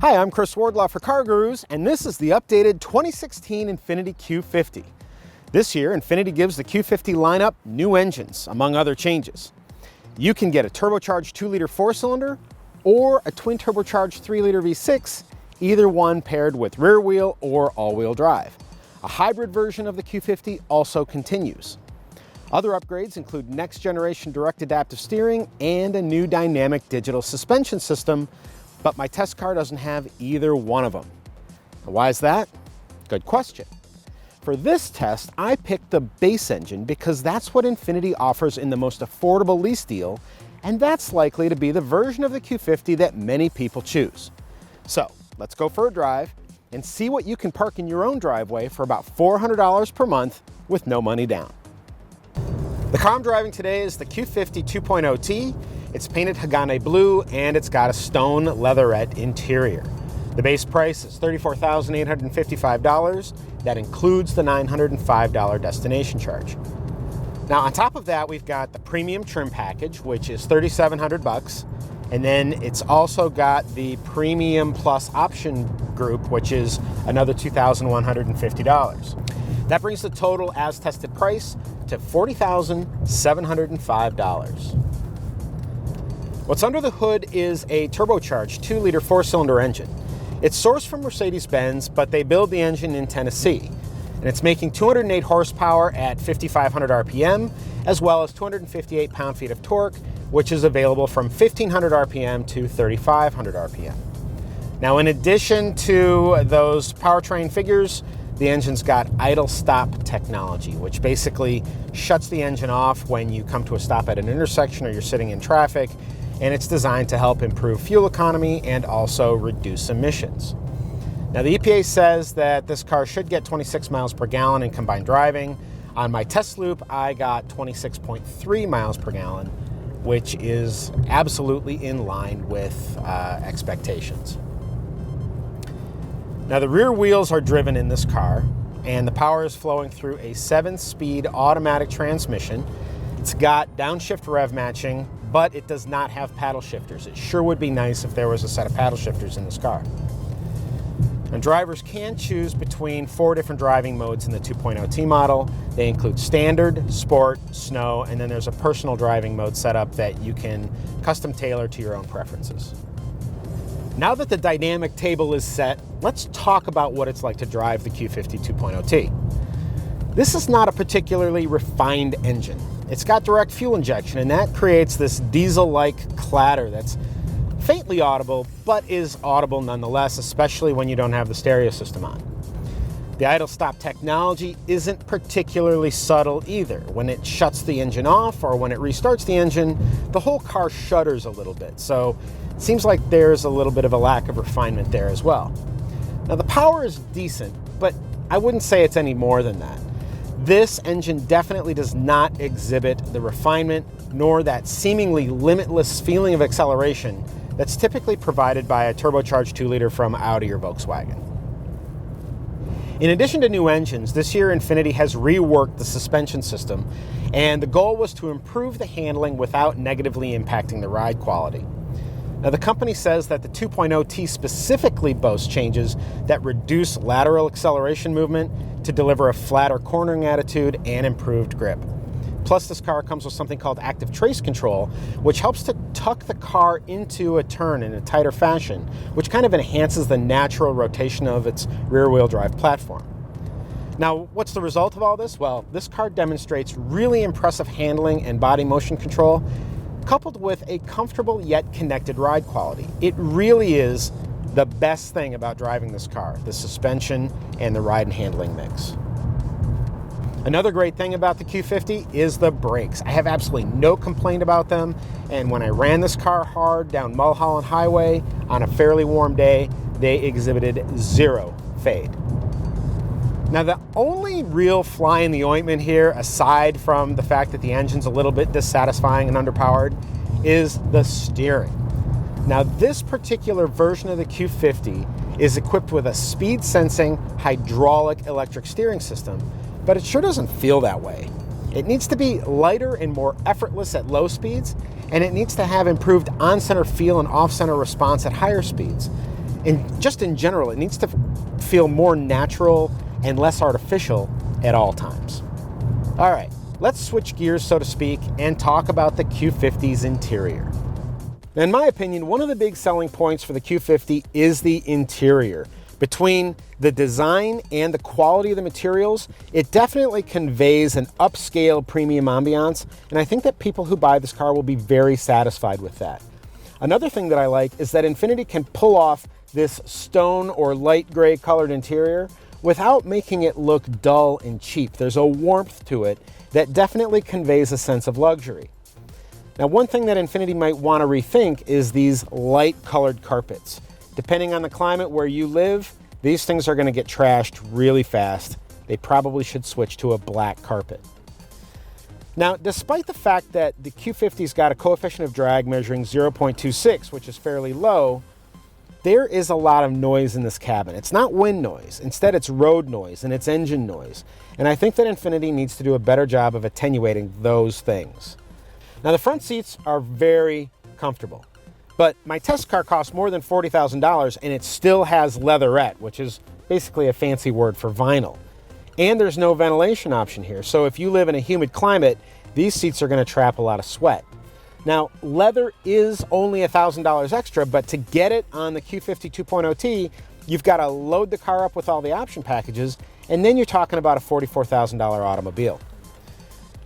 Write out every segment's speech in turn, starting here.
Hi, I'm Chris Wardlaw for CarGurus, and this is the updated 2016 Infiniti Q50. This year, Infiniti gives the Q50 lineup new engines, among other changes. You can get a turbocharged 2-liter 4-cylinder or a twin-turbocharged 3-liter V6, either one paired with rear-wheel or all-wheel drive. A hybrid version of the Q50 also continues. Other upgrades include next-generation direct adaptive steering and a new dynamic digital suspension system, but my test car doesn't have either one of them. Why is that? Good question. For this test, I picked the base engine because that's what Infiniti offers in the most affordable lease deal, and that's likely to be the version of the Q50 that many people choose. So let's go for a drive and see what you can park in your own driveway for about $400 per month with no money down. The car I'm driving today is the Q50 2.0T. It's painted Hagane blue and it's got a stone leatherette interior. The base price is $34,855. That includes the $905 destination charge. Now on top of that, we've got the premium trim package, which is $3,700. And then it's also got the premium plus option group, which is another $2,150. That brings the total as tested price to $40,705. What's under the hood is a turbocharged 2-liter 4-cylinder engine. It's sourced from Mercedes-Benz, but they build the engine in Tennessee. And it's making 208 horsepower at 5,500 RPM, as well as 258 pound-feet of torque, which is available from 1,500 RPM to 3,500 RPM. Now, in addition to those powertrain figures, the engine's got idle stop technology, which basically shuts the engine off when you come to a stop at an intersection or you're sitting in traffic, and it's designed to help improve fuel economy and also reduce emissions. Now, the EPA says that this car should get 26 miles per gallon in combined driving. On my test loop, I got 26.3 miles per gallon, which is absolutely in line with expectations. Now, the rear wheels are driven in this car, and the power is flowing through a 7-speed automatic transmission. It's got downshift rev matching, but it does not have paddle shifters. It sure would be nice if there was a set of paddle shifters in this car. And drivers can choose between 4 different driving modes in the 2.0T model. They include standard, sport, snow, and then there's a personal driving mode setup that you can custom tailor to your own preferences. Now that the dynamic table is set, let's talk about what it's like to drive the Q50 2.0T. This is not a particularly refined engine. It's got direct fuel injection, and that creates this diesel-like clatter that's faintly audible, but is audible nonetheless, especially when you don't have the stereo system on. The idle stop technology isn't particularly subtle either. When it shuts the engine off or when it restarts the engine, the whole car shudders a little bit. So it seems like there's a little bit of a lack of refinement there as well. Now, the power is decent, but I wouldn't say it's any more than that. This engine definitely does not exhibit the refinement nor that seemingly limitless feeling of acceleration that's typically provided by a turbocharged 2-liter from Audi or Volkswagen. In addition to new engines, this year Infiniti has reworked the suspension system, and the goal was to improve the handling without negatively impacting the ride quality. Now, the company says that the 2.0T specifically boasts changes that reduce lateral acceleration movement to deliver a flatter cornering attitude and improved grip. Plus, this car comes with something called active trace control, which helps to tuck the car into a turn in a tighter fashion, which kind of enhances the natural rotation of its rear-wheel drive platform. Now, what's the result of all this? Well, this car demonstrates really impressive handling and body motion control, coupled with a comfortable yet connected ride quality. It really is the best thing about driving this car, the suspension and the ride and handling mix. Another great thing about the Q50 is the brakes. I have absolutely no complaint about them, and when I ran this car hard down Mulholland Highway on a fairly warm day, they exhibited zero fade. Now, the only real fly in the ointment here, aside from the fact that the engine's a little bit dissatisfying and underpowered, is the steering. Now, this particular version of the Q50 is equipped with a speed-sensing hydraulic electric steering system, but it sure doesn't feel that way. It needs to be lighter and more effortless at low speeds, and it needs to have improved on-center feel and off-center response at higher speeds. And just in general, it needs to feel more natural and less artificial at all times. All right, let's switch gears, so to speak, and talk about the Q50's interior. In my opinion, one of the big selling points for the Q50 is the interior. Between the design and the quality of the materials, it definitely conveys an upscale premium ambiance, and I think that people who buy this car will be very satisfied with that. Another thing that I like is that Infiniti can pull off this stone or light gray colored interior without making it look dull and cheap. There's a warmth to it that definitely conveys a sense of luxury. Now, one thing that Infiniti might want to rethink is these light colored carpets. Depending on the climate where you live, these things are going to get trashed really fast. They probably should switch to a black carpet. Now, despite the fact that the Q50's got a coefficient of drag measuring 0.26, which is fairly low, there is a lot of noise in this cabin. It's not wind noise. Instead, it's road noise and it's engine noise. And I think that Infiniti needs to do a better job of attenuating those things. Now, the front seats are very comfortable, but my test car costs more than $40,000 and it still has leatherette, which is basically a fancy word for vinyl. And there's no ventilation option here. So if you live in a humid climate, these seats are going to trap a lot of sweat. Now, leather is only $1,000 extra, but to get it on the Q50 2.0T, you've got to load the car up with all the option packages, and then you're talking about a $44,000 automobile.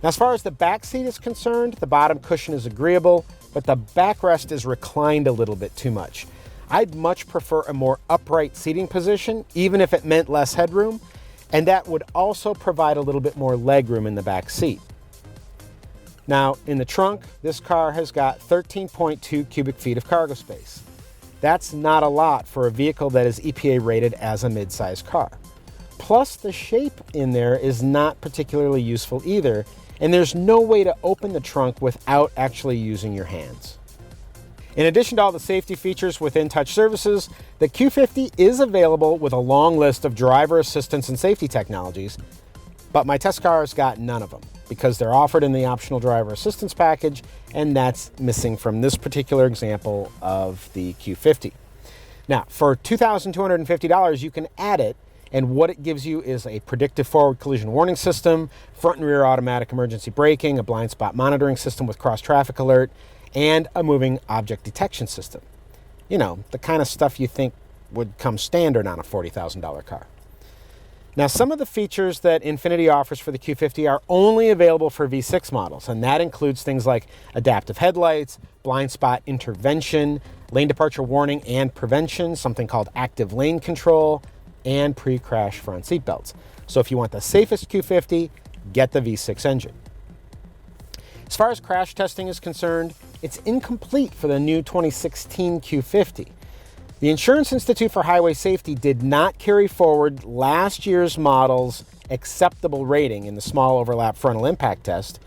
Now, as far as the back seat is concerned, the bottom cushion is agreeable, but the backrest is reclined a little bit too much. I'd much prefer a more upright seating position, even if it meant less headroom, and that would also provide a little bit more legroom in the back seat. Now, in the trunk, this car has got 13.2 cubic feet of cargo space. That's not a lot for a vehicle that is EPA rated as a mid-size car. Plus, the shape in there is not particularly useful either, and there's no way to open the trunk without actually using your hands. In addition to all the safety features with InTouch services, the Q50 is available with a long list of driver assistance and safety technologies, but my test car's got none of them because they're offered in the optional driver assistance package, and that's missing from this particular example of the Q50. Now, for $2,250, you can add it, and what it gives you is a predictive forward collision warning system, front and rear automatic emergency braking, a blind spot monitoring system with cross traffic alert, and a moving object detection system. You know, the kind of stuff you think would come standard on a $40,000 car. Now, some of the features that Infiniti offers for the Q50 are only available for V6 models, and that includes things like adaptive headlights, blind spot intervention, lane departure warning and prevention, something called active lane control, and pre-crash front seat belts. So if you want the safest Q50, get the V6 engine. As far as crash testing is concerned, it's incomplete for the new 2016 Q50. The Insurance Institute for Highway Safety did not carry forward last year's model's acceptable rating in the small overlap frontal impact test,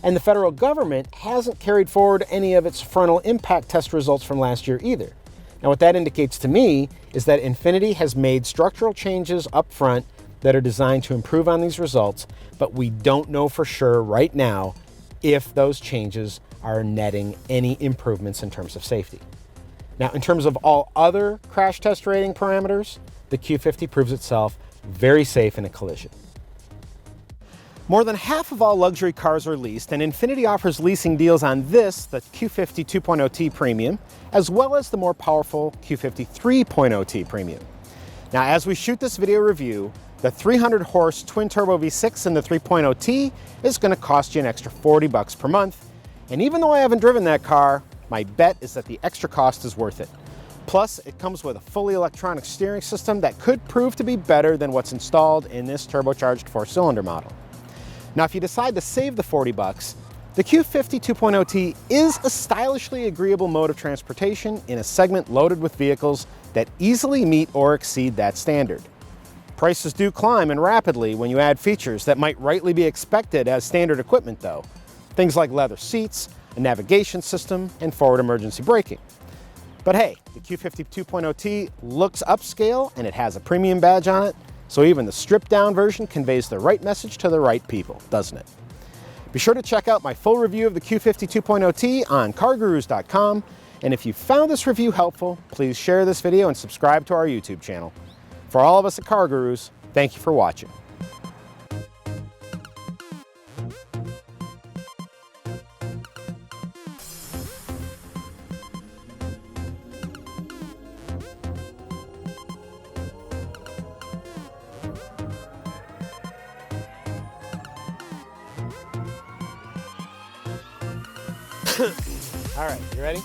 and the federal government hasn't carried forward any of its frontal impact test results from last year either. Now, what that indicates to me is that Infiniti has made structural changes up front that are designed to improve on these results, but we don't know for sure right now if those changes are netting any improvements in terms of safety. Now, in terms of all other crash test rating parameters, the Q50 proves itself very safe in a collision. More than half of all luxury cars are leased, and Infiniti offers leasing deals on this, the Q50 2.0T Premium, as well as the more powerful Q50 3.0T Premium. Now, as we shoot this video review, the 300 horse twin turbo V6 in the 3.0T is going to cost you an extra $40 per month. And even though I haven't driven that car, my bet is that the extra cost is worth it. Plus, it comes with a fully electronic steering system that could prove to be better than what's installed in this turbocharged 4-cylinder model. Now, if you decide to save the $40, the Q50 2.0T is a stylishly agreeable mode of transportation in a segment loaded with vehicles that easily meet or exceed that standard. Prices do climb, and rapidly, when you add features that might rightly be expected as standard equipment though. Things like leather seats, a navigation system, and forward emergency braking. But hey, the Q50 2.0T looks upscale and it has a premium badge on it, so even the stripped down version conveys the right message to the right people, doesn't it? Be sure to check out my full review of the Q50 2.0T on CarGurus.com, And if you found this review helpful, please share this video and subscribe to our YouTube channel. For all of us at CarGurus, thank you for watching. All right, you ready?